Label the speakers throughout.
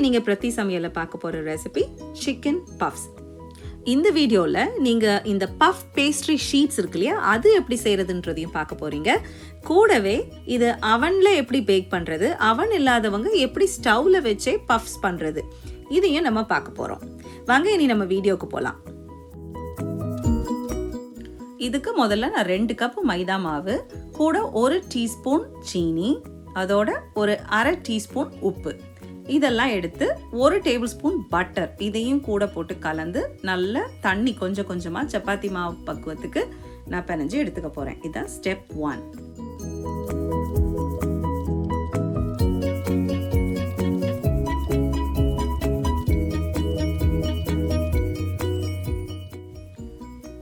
Speaker 1: நீங்கள் பிரதி சமையலில் பார்க்க போகிற ரெசிபி சிக்கன் பஃப்ஸ். இந்த வீடியோவில் நீங்கள் இந்த பஃப் பேஸ்ட்ரி ஷீட்ஸ் இருக்கு இல்லையா, அது எப்படி செய்கிறதுன்றதையும் பார்க்க போகிறீங்க. கூடவே இது அவனில் எப்படி பேக் பண்ணுறது, அவன் இல்லாதவங்க எப்படி ஸ்டவ்வில் வச்சே பஃப்ஸ் பண்ணுறது, இதையும் நம்ம பார்க்க போகிறோம். வாங்க இனி நம்ம வீடியோவுக்கு போகலாம். இதுக்கு முதல்ல நான் 2 கப் மைதா மாவு, கூட 1 டீஸ்பூன் சீனி, அதோட ஒரு 1/2 டீஸ்பூன் உப்பு, இதெல்லாம் எடுத்து 1 டேபிள் ஸ்பூன் பட்டர், இதையும் கூட போட்டு கலந்து நல்ல தண்ணி கொஞ்சம் கொஞ்சமாக சப்பாத்தி மாவு பக்குவத்துக்கு நான் பிணைஞ்சு எடுத்துக்க போகிறேன். இதுதான் ஸ்டெப் 1.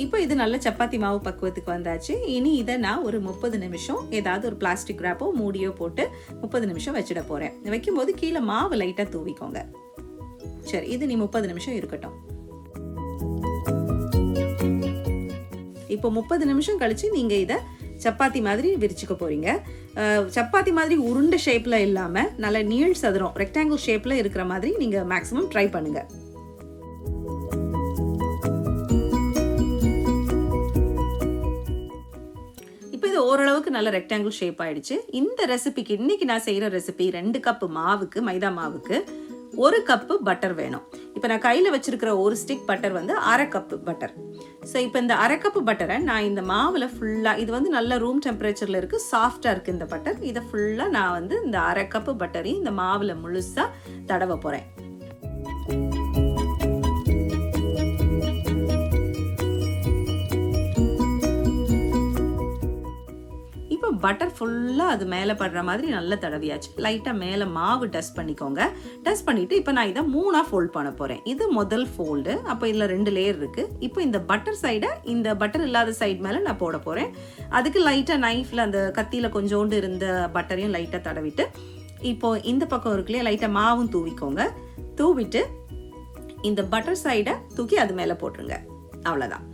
Speaker 1: இப்போ இது நல்ல சப்பாத்தி மாவு பக்குவத்துக்கு வந்தாச்சு. இனி இதை நான் ஒரு 30 நிமிஷம் ஏதாவது ஒரு பிளாஸ்டிக் ரேப்போ மூடியோ போட்டு 30 நிமிஷம் வச்சிட போகிறேன். வைக்கும்போது கீழே மாவு லைட்டாக தூவிக்கோங்க. சரி, இது நீ 30 நிமிஷம் இருக்கட்டும். இப்போ 30 நிமிஷம் கழிச்சு நீங்கள் இதை சப்பாத்தி மாதிரி விரிச்சுக்க போகிறீங்க. சப்பாத்தி மாதிரி உருண்டை ஷேப்பில் இல்லாமல் நல்ல நீள் சதுரம் ரெக்டாங்கிள் ஷேப்பில் இருக்கிற மாதிரி நீங்கள் மேக்ஸிமம் ட்ரை பண்ணுங்கள். ஓரளவுக்கு நல்ல ரெக்டாங்கிள் ஷேப் ஆயிடுச்சு. இந்த ரெசிபிக்கு இன்னைக்கு நான் செய்யற ரெசிபி 2 கப் மாவுக்கு, மைதா மாவுக்கு 1 கப் பட்டர் வேணும். இப்போ நான் கையில் வச்சிருக்கிற ஒரு ஸ்டிக் பட்டர் வந்து 1/2 கப் பட்டர். ஸோ இப்போ இந்த 1/2 கப் பட்டரை நான் இந்த மாவில் ஃபுல்லாக, இது வந்து நல்ல ரூம் டெம்பரேச்சரில் இருக்குது, சாஃப்டாக இருக்குது இந்த பட்டர். இதை ஃபுல்லாக நான் வந்து இந்த 1/2 கப் பட்டரையும் இந்த மாவில் முழுசாக தடவ போகிறேன். பட்டர் ஃபுல்லாக அது மேலே படுற மாதிரி நல்லா தடவியாச்சு. லைட்டாக மேலே மாவு டஸ்ட் பண்ணிக்கோங்க. டஸ்ட் பண்ணிவிட்டு இப்போ நான் இதை 3ஆக ஃபோல்ட் பண்ண போகிறேன். இது முதல் ஃபோல்டு. அப்போ இதில் 2 லேயர் இருக்குது. இப்போ இந்த பட்டர் சைடை இந்த பட்டர் இல்லாத சைடு மேலே நான் போட போகிறேன். அதுக்கு லைட்டாக நைஃப்பில் அந்த கத்தியில் கொஞ்சோண்டு இருந்த பட்டரையும் லைட்டாக தடவிட்டு, இப்போது இந்த பக்கம் இருக்கு இல்லையா, லைட்டாக மாவும் தூவிக்கோங்க. தூவிட்டு இந்த பட்டர் சைடை தூக்கி அது மேலே போட்டுருங்க. அவ்வளோதான்.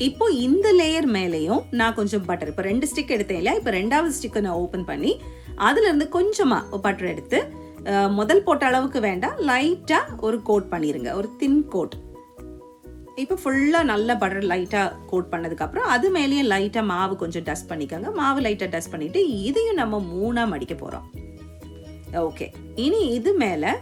Speaker 1: இப்போ இந்த லேயர் மேலேயும் நான் கொஞ்சம் பட்டர், இப்போ 2 ஸ்டிக் எடுத்தேன் இல்லையா, இப்போ 2வது ஸ்டிக்கை நான் ஓப்பன் பண்ணி அதுலேருந்து கொஞ்சமாக பட்டர் எடுத்து, முதல் போட்ட அளவுக்கு வேண்டாம், லைட்டாக ஒரு கோட் பண்ணிடுங்க, ஒரு தின் கோட். இப்போ ஃபுல்லாக நல்ல பட்டர் லைட்டாக கோட் பண்ணதுக்கப்புறம் அது மேலேயே லைட்டாக மாவு கொஞ்சம் டஸ்ட் பண்ணிக்கோங்க. மாவு லைட்டாக டஸ்ட் பண்ணிவிட்டு இதையும் நம்ம 3ஆக மடிக்க போகிறோம். ஓகே, இனி இது மேலே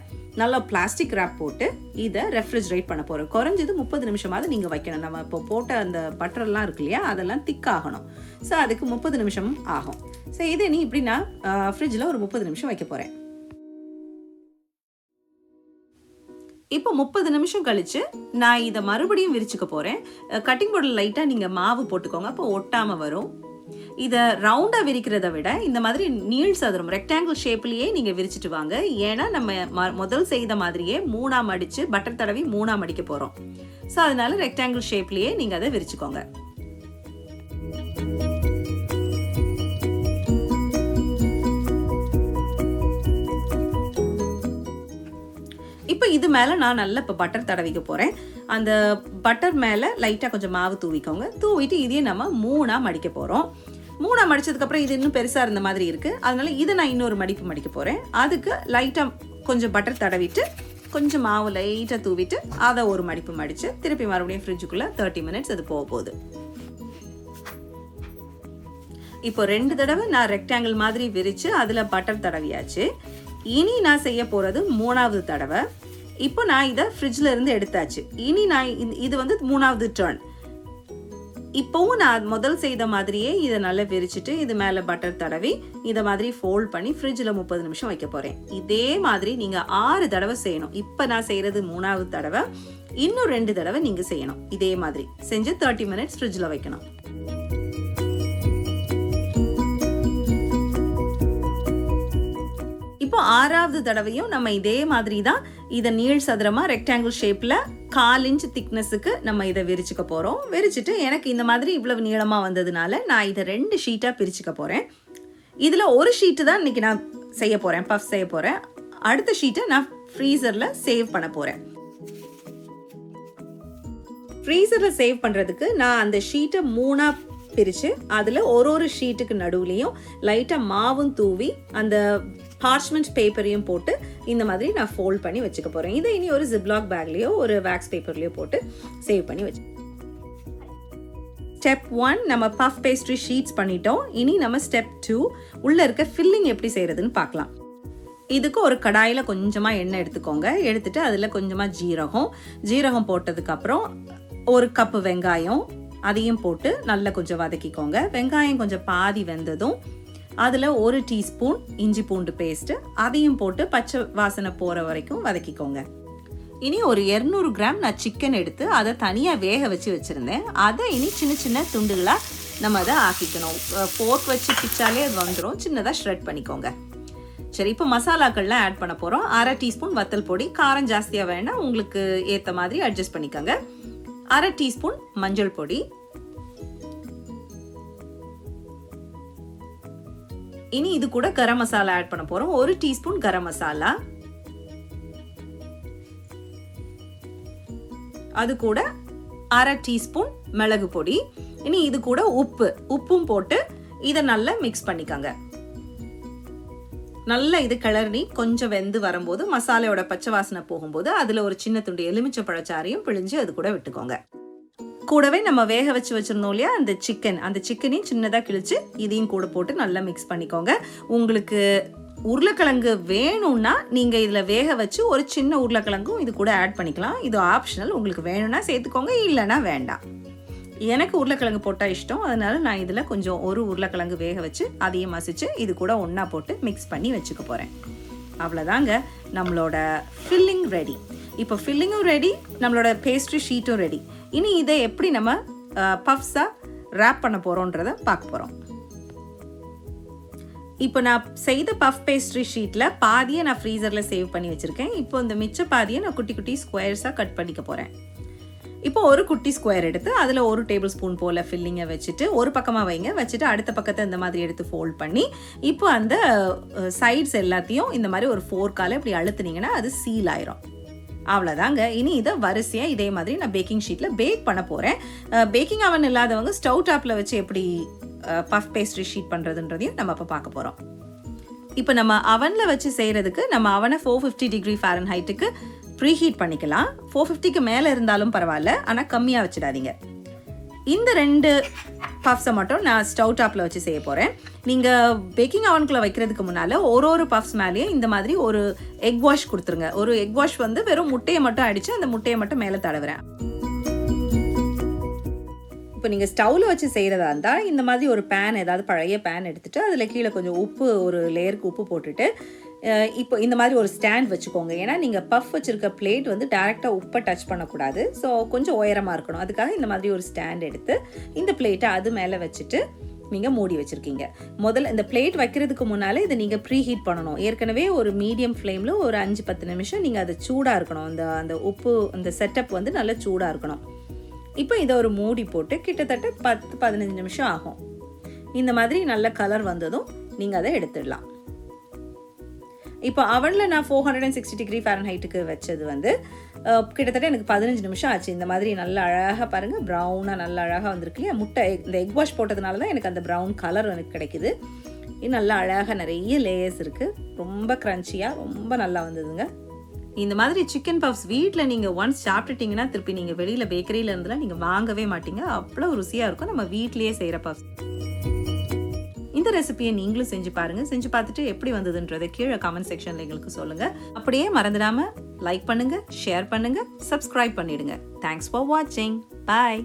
Speaker 1: நல்லா பிளாஸ்டிக் ரேப் போட்டு இதை ரெஃப்ரிஜரேட் பண்ண போகிறோம். குறைஞ்சது 30 நிமிஷமாவது நீங்கள் வைக்கணும். நம்ம இப்போ போட்ட அந்த பட்டர்லாம் இருக்கு இல்லையா, அதெல்லாம் திக் ஆகணும். ஸோ அதுக்கு 30 நிமிஷம் ஆகும். ஸோ இதை நீ இப்படி நான் ஃப்ரிட்ஜில் ஒரு 30 நிமிஷம் வைக்க போகிறேன். இப்போ 30 நிமிஷம் கழிச்சு நான் இதை மறுபடியும் விரிச்சுக்க போகிறேன். கட்டிங் போர்டில் லைட்டாக நீங்கள் மாவு போட்டுக்கோங்க, அப்போ ஒட்டாமல் வரும். இதை ரவுண்டாக விரிக்கிறத விட இந்த மாதிரி நீள் சதுரம் ரெக்டாங்கிள் ஷேப்லேயே நீங்கள் விரிச்சிட்டு வாங்க. ஏன்னா நம்ம முதல் செய்த மாதிரியே 3ஆக மடித்து பட்டர் தடவி 3ஆக மடிக்க போகிறோம். ஸோ அதனால ரெக்டாங்கிள் ஷேப்லேயே நீங்கள் அதை விரிச்சுக்கோங்க. இப்போ இது மேலே நான் நல்லா இப்போ பட்டர் தடவிக்க போகிறேன். அந்த பட்டர் மேலே லைட்டாக கொஞ்சம் மாவு தூவிக்கோங்க. தூவிட்டு இதையே நம்ம 3ஆக மடிக்க போகிறோம். 3ஆக மடித்ததுக்கப்புறம் இது இன்னும் பெருசாக இருந்த மாதிரி இருக்குது. அதனால இதை நான் இன்னொரு மடிக்க போகிறேன். அதுக்கு லைட்டாக கொஞ்சம் பட்டர் தடவிட்டு கொஞ்சம் மாவு லைட்டாக தூவிட்டு அதை ஒரு மடிப்பு மடித்து திருப்பி மறுபடியும் ஃப்ரிட்ஜுக்குள்ளே 30 மினிட்ஸ் அது போக போகுது. இப்போ 2 தடவை நான் ரெக்டாங்கிள் மாதிரி விரித்து அதில் பட்டர் தடவியாச்சு. இனி நான் செய்ய போகிறது 3வது தடவை. இப்போ நான் இதை ஃப்ரிட்ஜில் இருந்து எடுத்தாச்சு. இனி நான் இது வந்து 3வது டர்ன். இப்போவும் நான் முதல் செய்த மாதிரியே இதை நல்லா விரிச்சிட்டு இது மேலே பட்டர் தடவி இதை மாதிரி ஃபோல்ட் பண்ணி ஃப்ரிட்ஜில் 30 நிமிஷம் வைக்க போகிறேன். இதே மாதிரி நீங்கள் 6 தடவை செய்யணும். இப்போ நான் செய்கிறது 3வது தடவை. இன்னும் 2 தடவை நீங்கள் செய்யணும். இதே மாதிரி செஞ்சு 30 மினிட்ஸ் ஃப்ரிட்ஜில் வைக்கணும். இப்போ 6வது தடவையும் நம்ம இதே மாதிரி தான் இதை நீள் சதுரமாக ரெக்டாங்கிள் ஷேப்பில் 1/4 இன்ச் திக்னஸுக்கு நம்ம இதை விரிச்சுக்க போகிறோம். விரிச்சிட்டு எனக்கு இந்த மாதிரி இவ்வளவு நீளமாக வந்ததுனால நான் இதை 2 ஷீட்டாக பிரிச்சுக்க போகிறேன். இதில் ஒரு ஷீட்டு தான் இன்றைக்கி நான் செய்ய போகிறேன், பஃப் செய்ய போகிறேன். அடுத்த ஷீட்டை நான் ஃப்ரீசரில் சேவ் பண்ண போகிறேன். ஃப்ரீசரில் சேவ் பண்ணுறதுக்கு நான் அந்த ஷீட்டை 3ஆக பிரித்து அதில் ஒரு ஷீட்டுக்கு நடுவுலையும் லைட்டாக மாவும் தூவி அந்த பார்ச்மெண்ட் பேப்பரையும் போட்டு இந்த மாதிரி நான் ஃபோல்ட் பண்ணி வச்சுக்க போகிறேன். இதை இனி ஒரு ஜிப்லாக் பேக்லேயோ ஒரு வேக்ஸ் பேப்பர்லேயோ போட்டு சேவ் பண்ணி வச்சு. ஸ்டெப் 1 நம்ம பஃப் பேஸ்ட்ரி ஷீட்ஸ் பண்ணிட்டோம். இனி நம்ம ஸ்டெப் 2 உள்ளே இருக்க ஃபில்லிங் எப்படி செய்கிறதுன்னு பார்க்கலாம். இதுக்கு ஒரு கடாயில் கொஞ்சமாக எண்ணெய் எடுத்துக்கோங்க. எடுத்துட்டு அதில் கொஞ்சமாக ஜீரகம் போட்டதுக்கப்புறம் ஒரு கப்பு வெங்காயம் அதையும் போட்டு நல்லா கொஞ்சம் வதக்கிக்கோங்க. வெங்காயம் கொஞ்சம் பாதி வெந்ததும் அதில் 1 டீஸ்பூன் இஞ்சி பூண்டு பேஸ்ட்டு அதையும் போட்டு பச்சை வாசனை போகிற வரைக்கும் வதக்கிக்கோங்க. இனி ஒரு 200 கிராம் நான் சிக்கன் எடுத்து அதை தனியாக வேக வச்சு வச்சுருந்தேன். அதை இனி சின்ன சின்ன துண்டுகளாக நம்ம அதை ஆக்கிக்கணும். ஃபோர்க் வச்சு பிச்சாலே அது வந்துடும். சின்னதாக ஷ்ரெட் பண்ணிக்கோங்க. சரி, இப்போ மசாலாக்கள்லாம் ஆட் பண்ண போகிறோம். 1/2 டீஸ்பூன் வத்தல் பொடி, காரம் ஜாஸ்தியாக வேணால் உங்களுக்கு ஏற்ற மாதிரி அட்ஜஸ்ட் பண்ணிக்கோங்க. 1/2 டீஸ்பூன் மஞ்சள் பொடி, இனி இது கூட கரம் மசாலா ஆட் பண்ண போகிறோம். 1 டீஸ்பூன் கரம் மசாலா, அது கூட 1/2 டீஸ்பூன் மிளகு பொடி. இனி இது கூட உப்பும் போட்டு இதை நல்லா மிக்ஸ் பண்ணிக்கோங்க. நல்லா இது கிளறி கொஞ்சம் வெந்து வரும்போது மசாலையோட பச்சை வாசனை போகும்போது அதில் ஒரு சின்ன துண்டு எலுமிச்சை பழச்சாரையும் பிழிஞ்சு அது கூட விட்டுக்கோங்க. கூடவே நம்ம வேக வச்சு வச்சிருந்தோம் இல்லையா அந்த சிக்கனையும் சின்னதாக கிழிச்சு இதையும் கூட போட்டு நல்லா மிக்ஸ் பண்ணிக்கோங்க. உங்களுக்கு உருளைக்கிழங்கு வேணும்னா நீங்கள் இதில் வேக வச்சு ஒரு சின்ன உருளைக்கிழங்கும் இது கூட ஆட் பண்ணிக்கலாம். இது ஆப்ஷனல். உங்களுக்கு வேணும்னா சேர்த்துக்கோங்க, இல்லைன்னா வேண்டாம். எனக்கு உருளைக்கிழங்கு போட்டால் இஷ்டம், அதனால நான் இதில் கொஞ்சம் ஒரு உருளைக்கிழங்கு வேக வச்சு அதையும் மசிச்சு இது கூட ஒன்றா போட்டு மிக்ஸ் பண்ணி வச்சுக்க போகிறேன். அவ்வளோதாங்க, நம்மளோட ஃபில்லிங் ரெடி. இப்போ ஃபில்லிங்கும் ரெடி, நம்மளோட பேஸ்ட்ரி ஷீட்டும் ரெடி. இனி இதை எப்படி நம்ம பஃப்ஸாக ரேப் பண்ண போகிறோன்றதை பார்க்க போகிறோம். இப்போ நான் செய்த பஃப் பேஸ்ட்ரி ஷீட்டில் பாதியை நான் ஃப்ரீசரில் சேவ் பண்ணி வச்சுருக்கேன். இப்போ இந்த மிச்ச பாதியை நான் குட்டி குட்டி ஸ்கொயர்ஸாக கட் பண்ணிக்க போகிறேன். இப்போ ஒரு குட்டி ஸ்கொயர் எடுத்து அதில் 1 டேபிள் ஸ்பூன் போல் ஃபில்லிங்கை வச்சுட்டு ஒரு பக்கமாக வைங்க. வச்சுட்டு அடுத்த பக்கத்தை இந்த மாதிரி எடுத்து ஃபோல்ட் பண்ணி இப்போ அந்த சைட்ஸ் எல்லாத்தையும் இந்த மாதிரி ஒரு ஃபோர்க்கால் இப்படி அழுத்துனீங்கன்னா அது சீல் ஆயிரும். அவ்வளோதாங்க. இனி இதை வரிசையாக இதே மாதிரி நான் பேக்கிங் ஷீட்டில் பேக் பண்ண போகிறேன். பேக்கிங் அவன் இல்லாதவங்க ஸ்டவ் டாப்பில் வச்சு எப்படி பஃப் பேஸ்ட்ரி ஷீட் பண்ணுறதுன்றதையும் நம்ம இப்போ பார்க்க போகிறோம். இப்போ நம்ம அவனில் வச்சு செய்கிறதுக்கு நம்ம அவனை 450 டிகிரி ஃபாரன்ஹைட்டுக்கு ப்ரீஹீட் பண்ணிக்கலாம். 450க்கு மேலே இருந்தாலும் பரவாயில்ல, ஆனால் கம்மியாக வச்சிடாதீங்க. இந்த 2 பஃப்ஸை மட்டும் நான் ஸ்டவ் டாப்பில் வச்சு செய்ய போகிறேன். நீங்கள் பேக்கிங் அவனுக்குள்ளே வைக்கிறதுக்கு முன்னால் ஒரு பஃப்ஸ் மேலேயும் இந்த மாதிரி ஒரு எக் வாஷ் கொடுத்துருங்க. ஒரு எக் வாஷ் வந்து வெறும் முட்டையை மட்டும் அடித்து அந்த முட்டையை மட்டும் மேலே தடவுறேன். இப்போ நீங்கள் ஸ்டவ்வில் வச்சு செய்கிறதா இருந்தால் இந்த மாதிரி ஒரு பேன், ஏதாவது பழைய பேன் எடுத்துகிட்டு அதில் கீழே கொஞ்சம் உப்பு, ஒரு லேயருக்கு உப்பு போட்டுட்டு இப்போ இந்த மாதிரி ஒரு ஸ்டாண்ட் வச்சுக்கோங்க. ஏன்னா நீங்கள் பஃப் வச்சுருக்க பிளேட் வந்து டேரெக்டாக உப்பை டச் பண்ணக்கூடாது. ஸோ கொஞ்சம் உயரமாக இருக்கணும். அதுக்காக இந்த மாதிரி ஒரு ஸ்டாண்ட் எடுத்து இந்த பிளேட்டை அது மேலே வச்சுட்டு நீங்கள் மூடி வச்சுருக்கீங்க. முதல்ல இந்த பிளேட் வைக்கிறதுக்கு முன்னால் இதை நீங்கள் ப்ரீஹீட் பண்ணணும். ஏற்கனவே ஒரு மீடியம் ஃப்ளேமில் ஒரு 5-10 நிமிஷம் நீங்கள் அது சூடாக இருக்கணும். அந்த உப்பு அந்த செட்டப் வந்து நல்லா சூடாக இருக்கணும். இப்போ இதை ஒரு மூடி போட்டு கிட்டத்தட்ட 10-15 நிமிஷம் ஆகும். இந்த மாதிரி நல்ல கலர் வந்ததும் நீங்கள் அதை எடுத்துடலாம். இப்போ அவனில் நான் 460 டிகிரி ஃபாரன்ஹைட்டுக்கு வச்சது வந்து கிட்டத்தட்ட எனக்கு 15 நிமிஷம் ஆச்சு. இந்த மாதிரி நல்லா அழகாக பாருங்கள், ப்ரௌனாக நல்லா அழகாக வந்திருக்கு இல்லையா. முட்டை இந்த எக் வாஷ் போட்டதுனால தான் எனக்கு அந்த ப்ரௌன் கலர் எனக்கு கிடைக்குது. இது நல்லா அழகாக நிறைய லேயர்ஸ் இருக்குது. ரொம்ப க்ரன்ச்சியாக ரொம்ப நல்லா வந்ததுங்க. இந்த மாதிரி சிக்கன் பஃப்ஸ் வீட்டில் நீங்கள் ஒன்ஸ் சாப்பிட்டுட்டிங்கன்னா திருப்பி நீங்கள் வெளியில் பேக்கரியில் இருந்தெல்லாம் நீங்கள் வாங்கவே மாட்டீங்க. அவ்வளோ ருசியாக இருக்கும் நம்ம வீட்லேயே செய்கிற பஃப்ஸ். இந்த ரெசிபியை நீங்களும் செஞ்சு பாருங்கள். செஞ்சு பார்த்துட்டு எப்படி வந்ததுன்றதை கீழே கமெண்ட் செக்ஷனில் எங்களுக்கு சொல்லுங்கள். அப்படியே மறந்துடாமல் லைக் பண்ணுங்கள், ஷேர் பண்ணுங்கள், சப்ஸ்கிரைப் பண்ணிவிடுங்க. தேங்க்ஸ் ஃபார் வாட்சிங். பாய்.